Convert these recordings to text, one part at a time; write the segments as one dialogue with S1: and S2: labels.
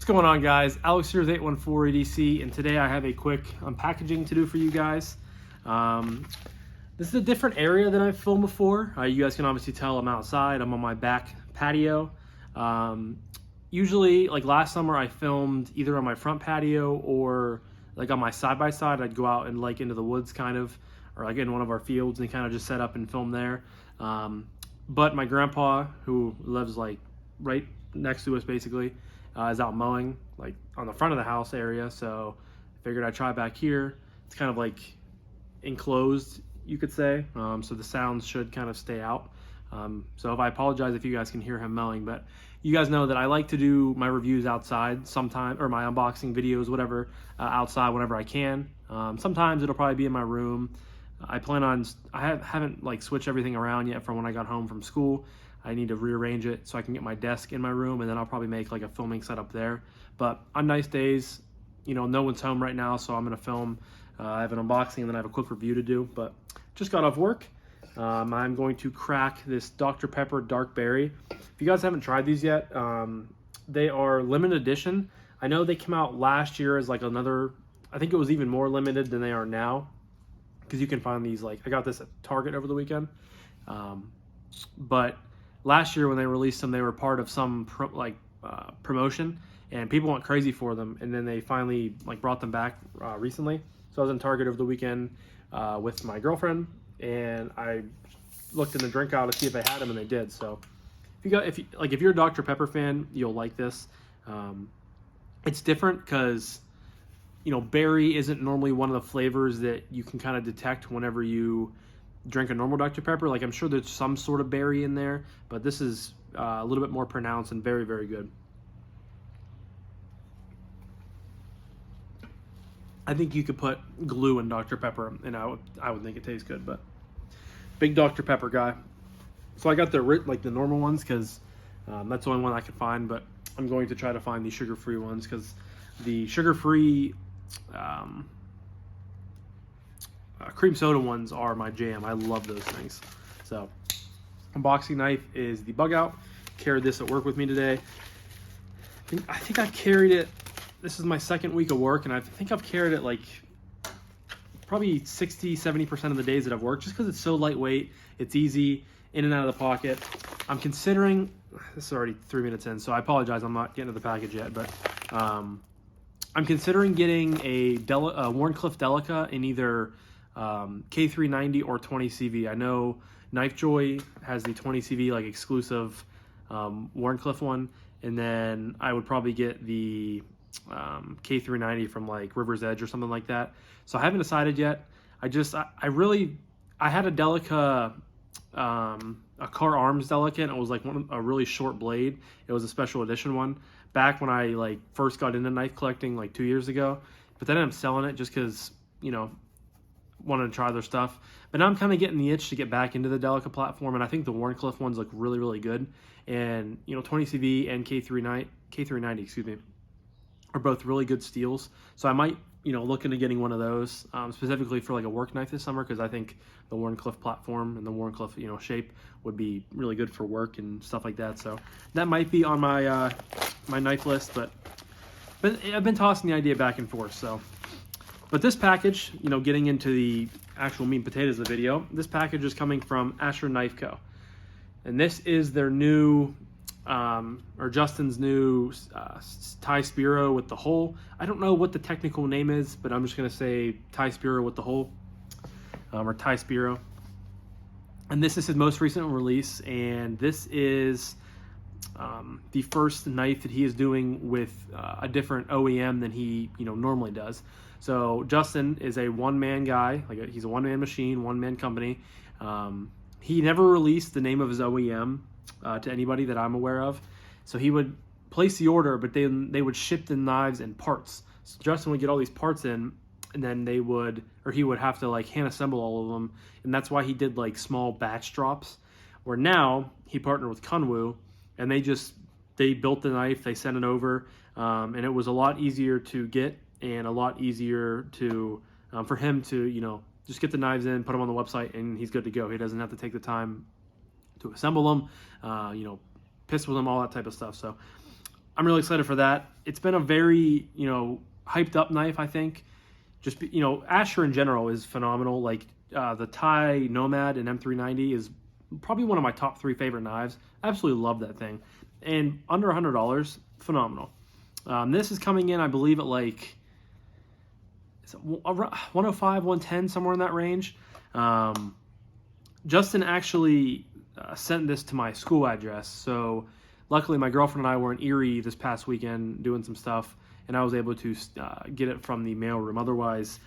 S1: going on, guys? Alex here with 814 EDC, and today I have a quick unpackaging to do for you guys. This is a different area than I've filmed before. You guys can obviously tell I'm outside. I'm on my back patio. Usually, like last summer, I filmed either on my front patio or like on my side-by-side. I'd go out and like into the woods kind of, or like in one of our fields and kind of just set up and film there. But my grandpa, who lives like right next to us basically, is out mowing like on the front of the house area, so I figured I'd try back here. It's kind of like enclosed, you could say, so the sounds should kind of stay out. So if I apologize if you guys can hear him mowing, but you guys know that I like to do my reviews outside sometime, or my unboxing videos, whatever, outside whenever I can. Sometimes it'll probably be in my room. I haven't like switched everything around yet from when I got home from school. I need to rearrange it so I can get my desk in my room, and then I'll probably make like a filming setup there. But on nice days, you know, no one's home right now, so I'm gonna film. I have an unboxing and then I have a quick review to do, but just got off work. I'm going to crack this Dr. Pepper Dark Berry. If you guys haven't tried these yet, they are limited edition. I know they came out last year as like another, I think it was even more limited than they are now, because you can find these, like, I got this at Target over the weekend. But last year when they released them, they were part of some promotion, and people went crazy for them, and then they finally like brought them back recently. So I was in Target over the weekend with my girlfriend, and I looked in the drink aisle to see if they had them, and they did. So if you're a Dr. Pepper fan, you'll like this. It's different because, you know, berry isn't normally one of the flavors that you can kind of detect whenever you drink a normal Dr. Pepper. Like, I'm sure there's some sort of berry in there, but this is a little bit more pronounced and very, very good. I think you could put glue in Dr. Pepper, and I would think it tastes good. But big Dr. Pepper guy. So I got the normal ones because that's the only one I could find. But I'm going to try to find the sugar-free ones, because the sugar-free cream soda ones are my jam. I love those things. So unboxing knife is the Bug Out. Carried this at work with me today. I think I've carried it. This is my second week of work, and I think I've carried it like probably 60-70% of the days that I've worked, just because it's so lightweight. It's easy in and out of the pocket. I'm considering, this is already 3 minutes in, so I apologize, I'm not getting to the package yet, but I'm considering getting a Wharncliffe Delica in either K390 or 20CV. I know KnifeJoy has the 20CV like exclusive Wharncliffe one, and then I would probably get the K390 from like River's Edge or something like that. So I haven't decided yet. I had a Delica, a Car Arms Delica, and it was like a really short blade. It was a special edition one back when I like first got into knife collecting like 2 years ago, but then I'm selling it just because, you know, wanted to try their stuff. But now I'm kind of getting the itch to get back into the Delica platform, and I think the Wharncliffe ones look really, really good. And, you know, 20CV and K390, excuse me, are both really good steels. So I might, you know, look into getting one of those specifically for like a work knife this summer, because I think the Wharncliffe platform and the Wharncliffe, you know, shape would be really good for work and stuff like that. So that might be on my my knife list, but I've been tossing the idea back and forth. So, but this package, you know, getting into the actual meat and potatoes of the video, this package is coming from Asher Knife Co. And this is their new, or Justin's new Ti Spiro with the hole. I don't know what the technical name is, but I'm just going to say Ti Spiro with the hole, or Ti Spiro. And this is his most recent release, and this is the first knife that he is doing with a different OEM than he, you know, normally does. So Justin is a one-man guy, like he's a one-man machine, one-man company. He never released the name of his OEM to anybody that I'm aware of. So he would place the order, but then they would ship the knives in parts. So Justin would get all these parts in, and then he would have to like hand assemble all of them. And that's why he did like small batch drops, where now he partnered with Kunwu, and they built the knife, they sent it over, and it was a lot easier to get and a lot easier to for him to, you know, just get the knives in, put them on the website, and he's good to go. He doesn't have to take the time to assemble them, you know, piss with them, all that type of stuff. So I'm really excited for that. It's been a very, hyped up knife, I think. Just, Asher in general is phenomenal. Like the Ti Nomad and M390 is probably one of my top 3 favorite knives. Absolutely love that thing. And under $100, phenomenal. This is coming in, I believe, at like 105, 110, somewhere in that range. Justin actually sent this to my school address. So luckily my girlfriend and I were in Erie this past weekend doing some stuff, and I was able to get it from the mailroom. Otherwise,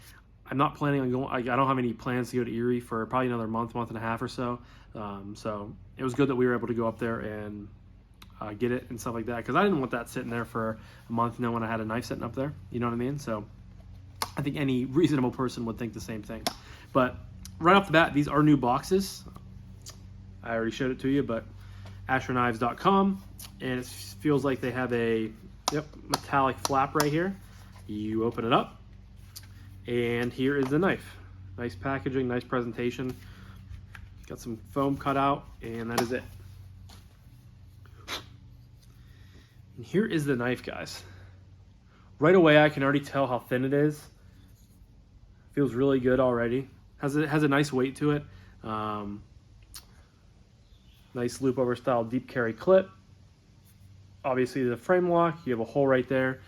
S1: I'm not planning on going. I don't have any plans to go to Erie for probably another month and a half or so. So it was good that we were able to go up there and get it and stuff like that, because I didn't want that sitting there for a month knowing I had a knife sitting up there. You know what I mean? So I think any reasonable person would think the same thing. But right off the bat, these are new boxes. I already showed it to you, but AsherKnives.com, and it feels like they have a metallic flap right here. You open it up, and here is the knife. Nice packaging, nice presentation. Got some foam cut out, and that is it. And here is the knife, guys. Right away, I can already tell how thin it is. Feels really good already. Has a nice weight to it. Nice loop over style deep carry clip. Obviously the frame lock, you have a hole right there.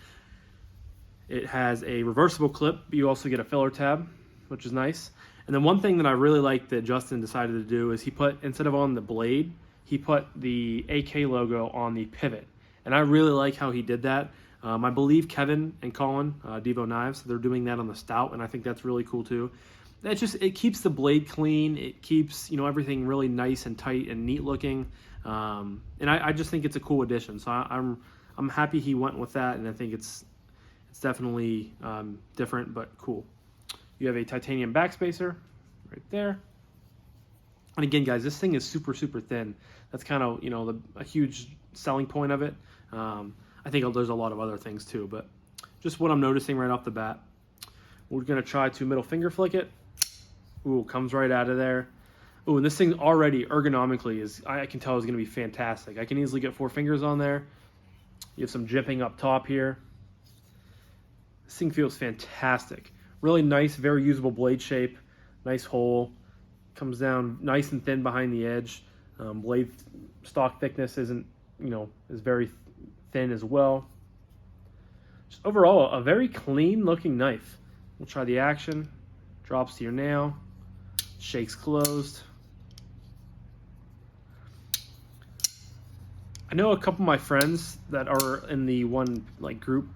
S1: It has a reversible clip, but you also get a filler tab, which is nice. And then one thing that I really like that Justin decided to do is he put, instead of on the blade, he put the AK logo on the pivot. And I really like how he did that. I believe Kevin and Colin, Devo Knives, they're doing that on the Stout, and I think that's really cool too. It keeps the blade clean. It keeps, everything really nice and tight and neat looking. And I just think it's a cool addition. So I'm happy he went with that, and I think it's definitely different but cool. You have a titanium backspacer right there. And again, guys, this thing is super, super thin. That's kind of, a huge selling point of it. I think there's a lot of other things too, but just what I'm noticing right off the bat. We're going to try to middle finger flick it. Ooh, comes right out of there. Ooh, and this thing already ergonomically I can tell is going to be fantastic. I can easily get 4 fingers on there. You have some jipping up top here. This thing feels fantastic. Really nice, very usable blade shape. Nice hole. Comes down nice and thin behind the edge. Blade stock thickness isn't, is very thin as well. Just overall, a very clean looking knife. We'll try the action. Drops to your nail. Shakes closed. I know a couple of my friends that are in the one group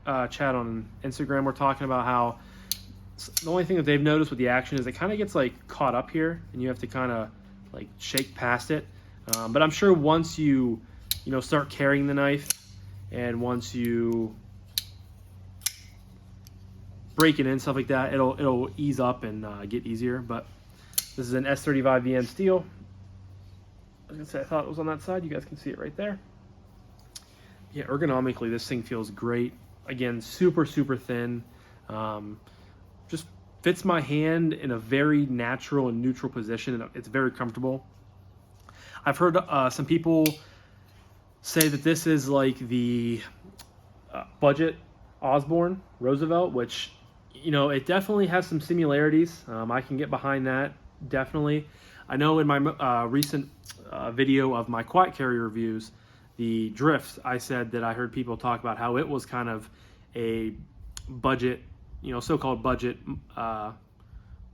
S1: chat on Instagram were talking about how the only thing that they've noticed with the action is it kind of gets caught up here, and you have to kind of shake past it. But I'm sure once you start carrying the knife, and once you break it in, stuff like that, it'll ease up and get easier. But this is an S35 VM steel. I was gonna say I thought it was on that side. You guys can see it right there. Yeah, ergonomically this thing feels great. Again, super, super thin. Just fits my hand in a very natural and neutral position, and it's very comfortable. I've heard some people say that this is like the budget Osborne Roosevelt, which it definitely has some similarities. I can get behind that, definitely. I know in my recent video of my quiet carry reviews, the Drift, I said that I heard people talk about how it was kind of a budget, so-called budget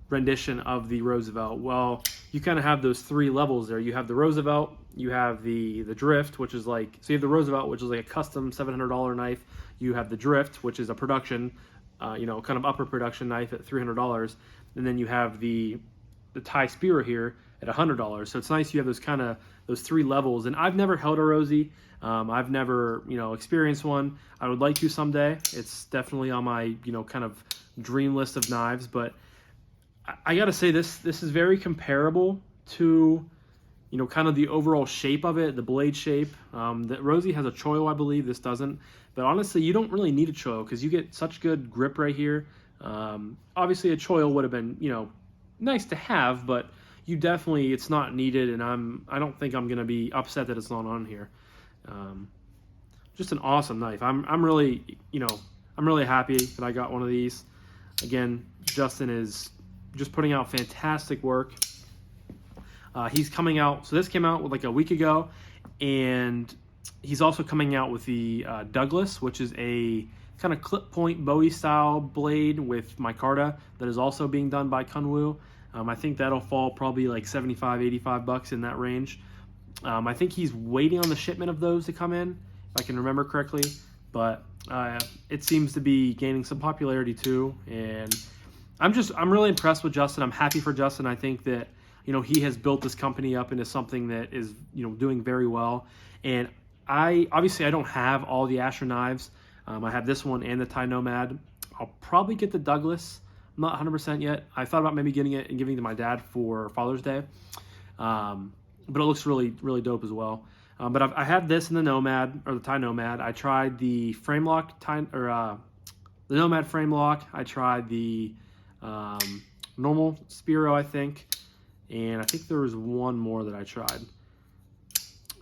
S1: rendition of the Roosevelt. Well, you kind of have those 3 levels there. You have the Roosevelt, you have the Drift, which is so you have the Roosevelt, which is like a custom $700 knife. You have the Drift, which is a production, kind of upper production knife at $300. And then you have the Ti Spiro here at $100. So it's nice you have those 3 levels. And I've never held a Rosie. I've never, experienced one. I would like to someday. It's definitely on my, kind of dream list of knives. But I got to say this is very comparable to, kind of the overall shape of it, the blade shape. The Rosie has a choil, I believe. This doesn't. But honestly, you don't really need a choil because you get such good grip right here. Obviously, a choil would have been, nice to have, but it's not needed, and I don't think I'm going to be upset that it's not on here. just an awesome knife. I'm really, I'm really happy that I got one of these. Again, Justin is just putting out fantastic work. He's coming out, so this came out like a week ago, and he's also coming out with the Douglas, which is a kind of clip point Bowie style blade with micarta that is also being done by Kunwu. I think that'll fall probably like 75, 85 bucks in that range. I think he's waiting on the shipment of those to come in, if I can remember correctly, but it seems to be gaining some popularity too, and I'm really impressed with Justin. I'm happy for Justin. I think that, he has built this company up into something that is, doing very well. And I don't have all the Asher knives. I have this one and the Ti Nomad. I'll probably get the Douglas. I'm not 100% yet. I thought about maybe getting it and giving it to my dad for Father's Day. But it looks really, really dope as well. But I have this in the Nomad, or the Ti Nomad. I tried the frame lock, the Nomad frame lock. I tried the normal Spiro, I think. And I think there was one more that I tried.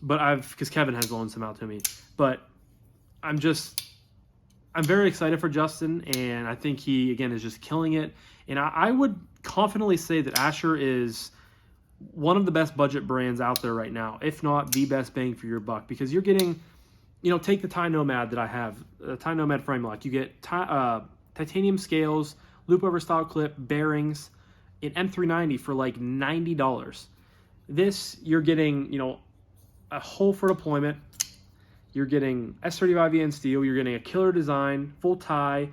S1: But because Kevin has loaned some out to me. But I'm very excited for Justin, and I think he, again, is just killing it. And I would confidently say that Asher is one of the best budget brands out there right now, if not the best bang for your buck, because you're getting, take the Ti Nomad that I have, the Ti Nomad frame lock. You get titanium scales, loop over style clip, bearings, an M390 for like $90. This, you're getting, a hole for deployment. You're getting S35VN steel. You're getting a killer design, full tie,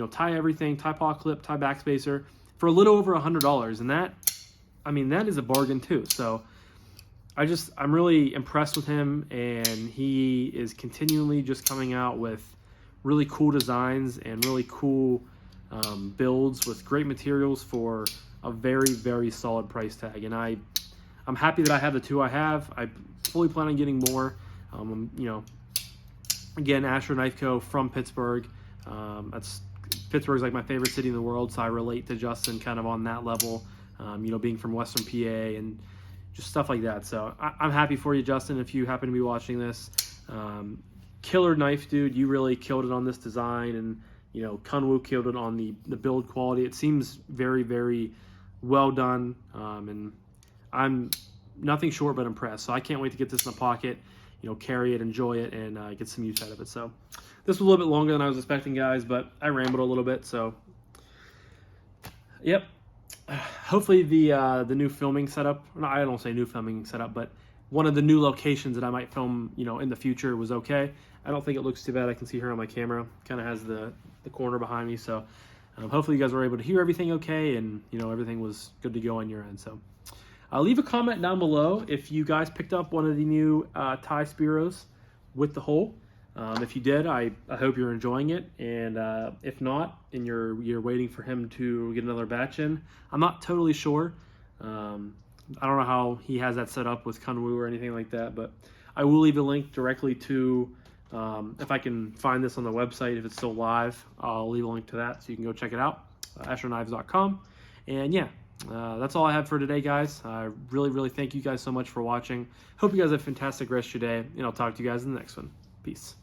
S1: tie everything, tie paw clip, tie backspacer for a little over $100. And that is a bargain too. So I'm really impressed with him, and he is continually just coming out with really cool designs and really cool builds with great materials for a very, very solid price tag. And I'm happy that I have the two I have. I fully plan on getting more. Again, Asher Knife Co. from Pittsburgh. Pittsburgh's like my favorite city in the world, so I relate to Justin kind of on that level. Being from Western PA and just stuff like that. So I'm happy for you, Justin, if you happen to be watching this. Killer knife, dude. You really killed it on this design, and Kunwu killed it on the build quality. It seems very, very well done, and I'm nothing short but impressed. So I can't wait to get this in the pocket, carry it, enjoy it, and get some use out of it. So this was a little bit longer than I was expecting, guys, but I rambled a little bit. So yep. Hopefully the new filming setup, I don't say new filming setup, but one of the new locations that I might film, in the future was okay. I don't think it looks too bad. I can see her on my camera. Kind of has the corner behind me. So hopefully you guys were able to hear everything okay, and, everything was good to go on your end. So leave a comment down below if you guys picked up one of the new Ti Spiros with the hole. If you did, I hope you're enjoying it, and if not, and you're waiting for him to get another batch in, I'm not totally sure. I don't know how he has that set up with Kunwu or anything like that, but I will leave a link directly to, if I can find this on the website, if it's still live, I'll leave a link to that so you can go check it out, asherknives.com. And yeah, that's all I have for today, guys. I really, really thank you guys so much for watching. Hope you guys have a fantastic rest of your day, and I'll talk to you guys in the next one. Peace.